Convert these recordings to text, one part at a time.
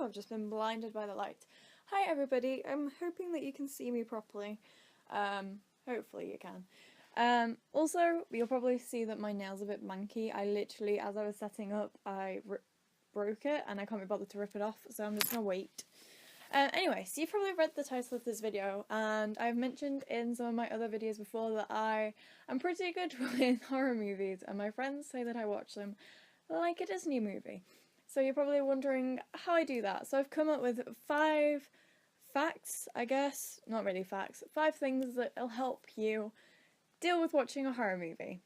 I've just been blinded by the light. Hi everybody, I'm hoping that you can see me properly. Hopefully you can. Also, you'll probably see that my nail's a bit manky. I literally, as I was setting up, I broke it and I can't be bothered to rip it off, so I'm just gonna wait. Anyway, so you've probably read the title of this video, and I've mentioned in some of my other videos before that I am pretty good with horror movies, and my friends say that I watch them like a Disney movie. So you're probably wondering how I do that. So I've come up with 5 facts, I guess, not really facts, 5 things that'll help you deal with watching a horror movie.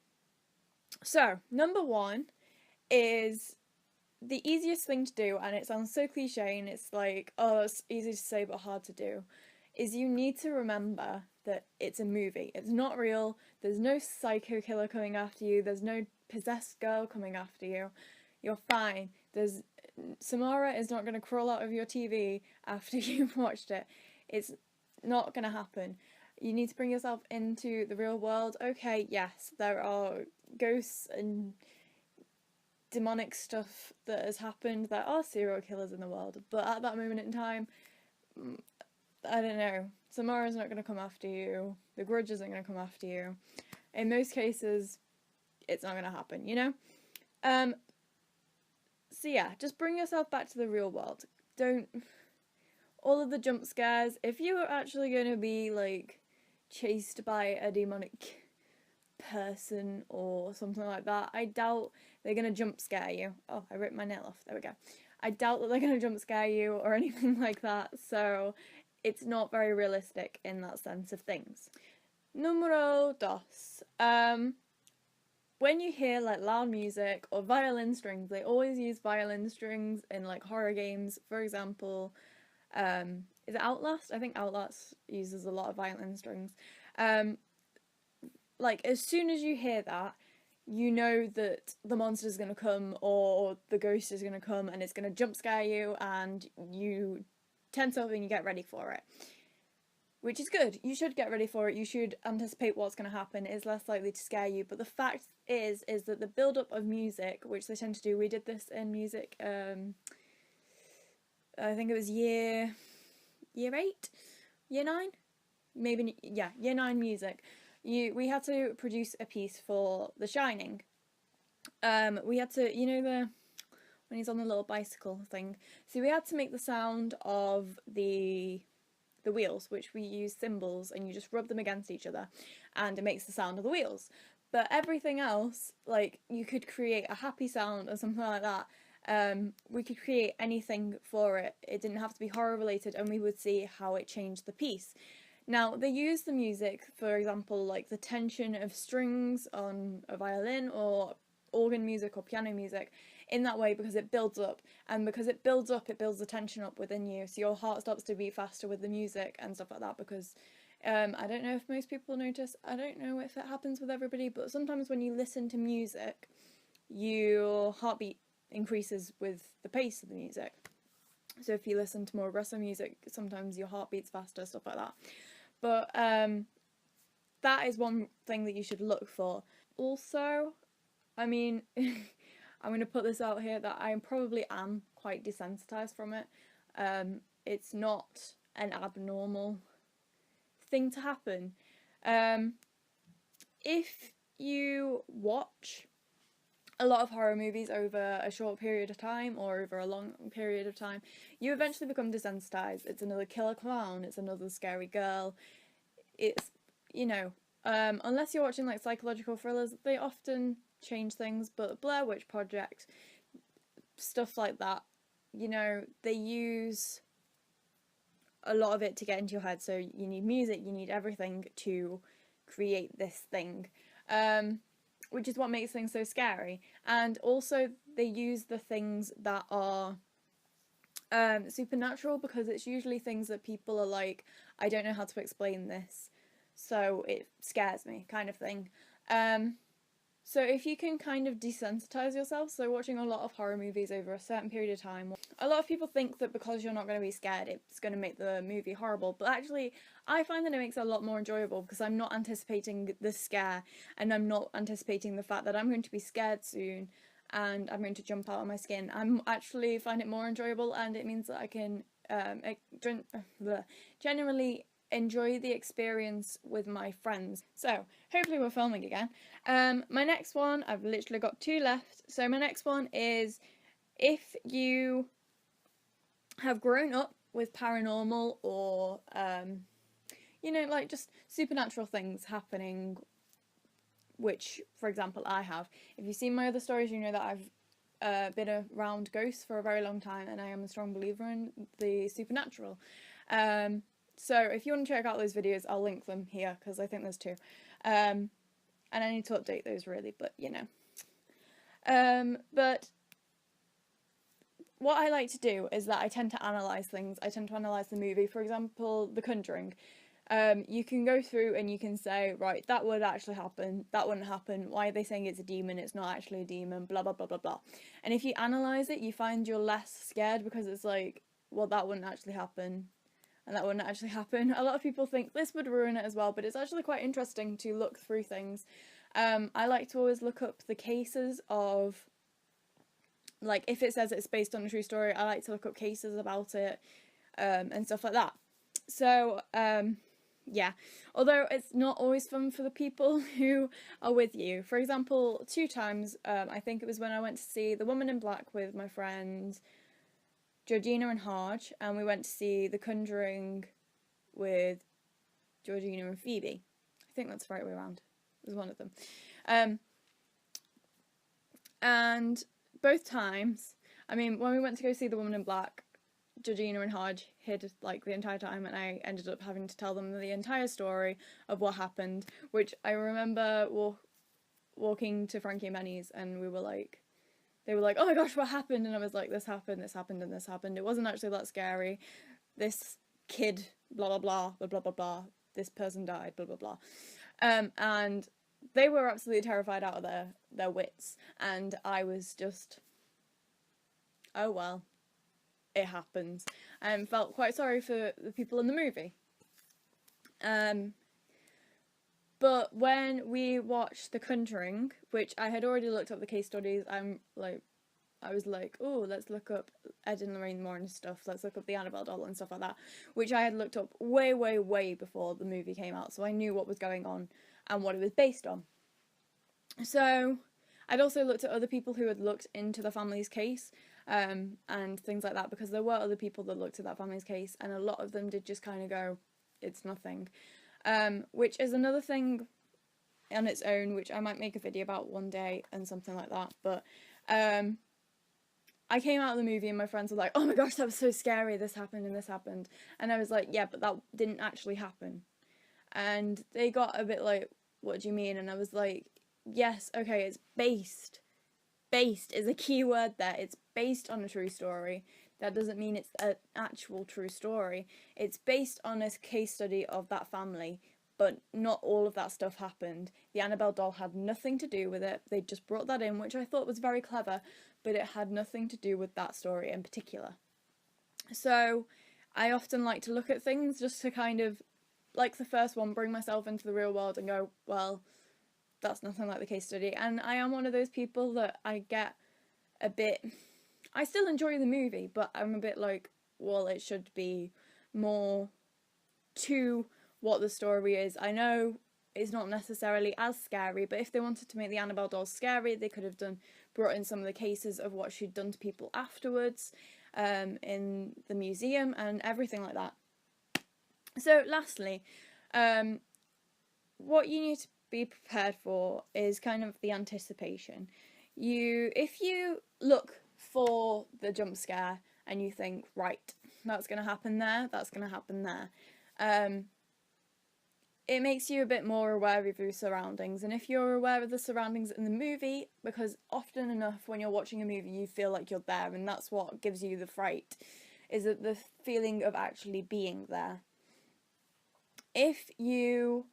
So, number 1 is the easiest thing to do, and it sounds so cliche and it's like, oh, it's easy to say but hard to do, is you need to remember that it's a movie. It's not real. There's no psycho killer coming after you. There's no possessed girl coming after you. You're fine. Samara is not going to crawl out of your TV after you've watched it. It's not going to happen. You need to bring yourself into the real world. Okay, yes, there are ghosts and demonic stuff that has happened. There are serial killers in the world, but at that moment in time, I don't know, Samara's not going to come after you, The Grudge isn't going to come after you. In most cases, it's not going to happen, you know? So yeah, just bring yourself back to the real world. All of the jump scares, if you are actually going to be, like, chased by a demonic person or something like that, I doubt they're going to jump scare you. Oh, I ripped my nail off, there we go. I doubt that they're going to jump scare you or anything like that, so it's not very realistic in that sense of things. Numero dos. When you hear like loud music or violin strings, they always use violin strings in like horror games. For example, is it Outlast? I think Outlast uses a lot of violin strings. Like as soon as you hear that, you know that the monster's going to come or the ghost is going to come and it's going to jump scare you, and you tense up and you get ready for it. Which is good. You should get ready for it. You should anticipate what's going to happen. It's less likely to scare you. But the fact is that the build-up of music, which they tend to do, we did this in music, I think it was year 8? Year 9? Maybe, yeah, year 9 music. We had to produce a piece for The Shining. We had to, you know, when he's on the little bicycle thing. So we had to make the sound of the wheels, which we use cymbals, and you just rub them against each other and it makes the sound of the wheels. But everything else, like you could create a happy sound or something like that. We could create anything for it. It didn't have to be horror related, and we would see how it changed the piece. Now, they use the music, for example, like the tension of strings on a violin or organ music or piano music in that way because it builds up, and because it builds up, it builds the tension up within you, so your heart starts to beat faster with the music and stuff like that. Because I don't know if most people notice, I don't know if it happens with everybody, but sometimes when you listen to music, your heartbeat increases with the pace of the music. So if you listen to more aggressive music, sometimes your heart beats faster, stuff like that. But that is one thing that you should look for. Also, I mean, I'm going to put this out here that I probably am quite desensitized from it. It's not an abnormal thing to happen. If you watch a lot of horror movies over a short period of time or over a long period of time, you eventually become desensitized. It's another killer clown, it's another scary girl. It's, you know, unless you're watching like psychological thrillers, they often change things, but Blair Witch Project, stuff like that, you know, they use a lot of it to get into your head. So you need music, you need everything to create this thing, which is what makes things so scary. And also they use the things that are supernatural, because it's usually things that people are like, I don't know how to explain this, so it scares me, kind of thing. So if you can kind of desensitize yourself, so watching a lot of horror movies over a certain period of time, a lot of people think that because you're not going to be scared, it's going to make the movie horrible, but actually I find that it makes it a lot more enjoyable because I'm not anticipating the scare, and I'm not anticipating the fact that I'm going to be scared soon, and I'm going to jump out of my skin. I'm actually find it more enjoyable, and it means that I can generally enjoy the experience with my friends. So hopefully we're filming again. My next one, I've literally got 2 left. So my next one is, if you have grown up with paranormal or you know, like just supernatural things happening, which for example I have. If you've seen my other stories, you know that I've been around ghosts for a very long time, and I am a strong believer in the supernatural. So if you want to check out those videos, I'll link them here because I think there's 2. And I need to update those really, but you know. But what I like to do is that I tend to analyse things. I tend to analyse the movie. For example, The Conjuring. You can go through and you can say, right, that would actually happen, that wouldn't happen, why are they saying it's a demon, it's not actually a demon, blah blah blah blah blah. And if you analyse it, you find you're less scared, because it's like, well, that wouldn't actually happen, and that wouldn't actually happen. A lot of people think this would ruin it as well, but it's actually quite interesting to look through things. I like to always look up the cases of, like, if it says it's based on a true story, I like to look up cases about it, and stuff like that. So, yeah, although it's not always fun for the people who are with you. For example, 2 times, I think it was when I went to see The Woman in Black with my friends Georgina and Harge, and we went to see The Conjuring with Georgina and Phoebe. I think that's the right way around. It was one of them. And both times, I mean, when we went to go see The Woman in Black, Georgina and Hodge hid like the entire time, and I ended up having to tell them the entire story of what happened, which I remember walking to Frankie and Benny's, and we were like, they were like, oh my gosh, what happened? And I was like, this happened, and this happened. It wasn't actually that scary. This kid, blah blah blah, blah blah blah blah. This person died, blah blah blah. And they were absolutely terrified out of their wits, and I was just, oh well, it happens. And felt quite sorry for the people in the movie. But when we watched The Conjuring, which I had already looked up the case studies, I was like, oh, let's look up Ed and Lorraine Moore and stuff, let's look up the Annabelle doll and stuff like that, which I had looked up way, way, way before the movie came out, so I knew what was going on and what it was based on. So I'd also looked at other people who had looked into the family's case, and things like that, because there were other people that looked at that family's case, and a lot of them did just kind of go, it's nothing. Which is another thing on its own, which I might make a video about one day and something like that. But I came out of the movie and my friends were like, oh my gosh, that was so scary, this happened and this happened. And I was like, yeah, but that didn't actually happen. And they got a bit like, what do you mean? And I was like, yes, okay, it's based. Based is a key word there. It's based on a true story. That doesn't mean it's an actual true story. It's based on a case study of that family, but not all of that stuff happened. The Annabelle doll had nothing to do with it. They just brought that in, which I thought was very clever, but it had nothing to do with that story in particular. So I often like to look at things just to kind of, like the first one, bring myself into the real world and go, well, that's nothing like the case study. And I am one of those people that I get a bit, I still enjoy the movie, but I'm a bit like, well, it should be more to what the story is. I know it's not necessarily as scary, but if they wanted to make the Annabelle doll scary, they could have brought in some of the cases of what she'd done to people afterwards, in the museum and everything like that. So lastly, what you need to be prepared for is kind of the anticipation. If you look for the jump scare and you think, right, that's going to happen there, that's going to happen there, it makes you a bit more aware of your surroundings. And if you're aware of the surroundings in the movie, because often enough when you're watching a movie you feel like you're there, and that's what gives you the fright, is that the feeling of actually being there. If you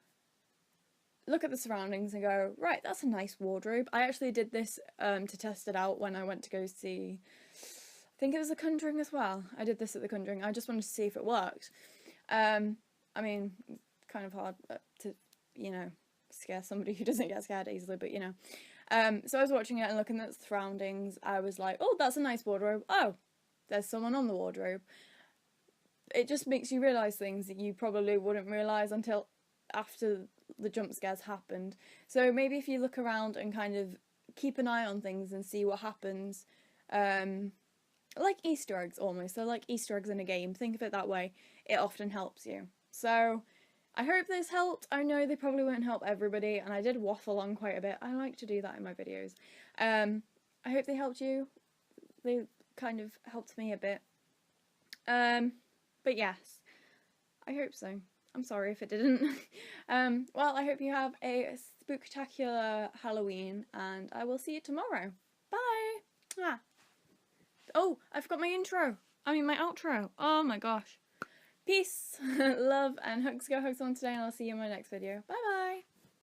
look at the surroundings and go, right, that's a nice wardrobe. I actually did this to test it out when I went to go see, I think it was The Conjuring as well. I did this at The Conjuring. I just wanted to see if it worked. I mean, kind of hard to, you know, scare somebody who doesn't get scared easily, but you know. So I was watching it and looking at the surroundings. I was like, oh, that's a nice wardrobe. Oh, there's someone on the wardrobe. It just makes you realise things that you probably wouldn't realise until after the jump scares happened. So maybe if you look around and kind of keep an eye on things and see what happens, like Easter eggs almost. So like Easter eggs in a game. Think of it that way. It often helps you. So I hope this helped. I know they probably won't help everybody, and I did waffle on quite a bit. I like to do that in my videos. I hope they helped you. They kind of helped me a bit. But yes, I hope so. I'm sorry if it didn't. Well, I hope you have a spooktacular Halloween, and I will see you tomorrow. Bye! Ah. Oh, I forgot my intro. I mean my outro. Oh my gosh. Peace, love, and hugs. Go hug someone today, and I'll see you in my next video. Bye bye!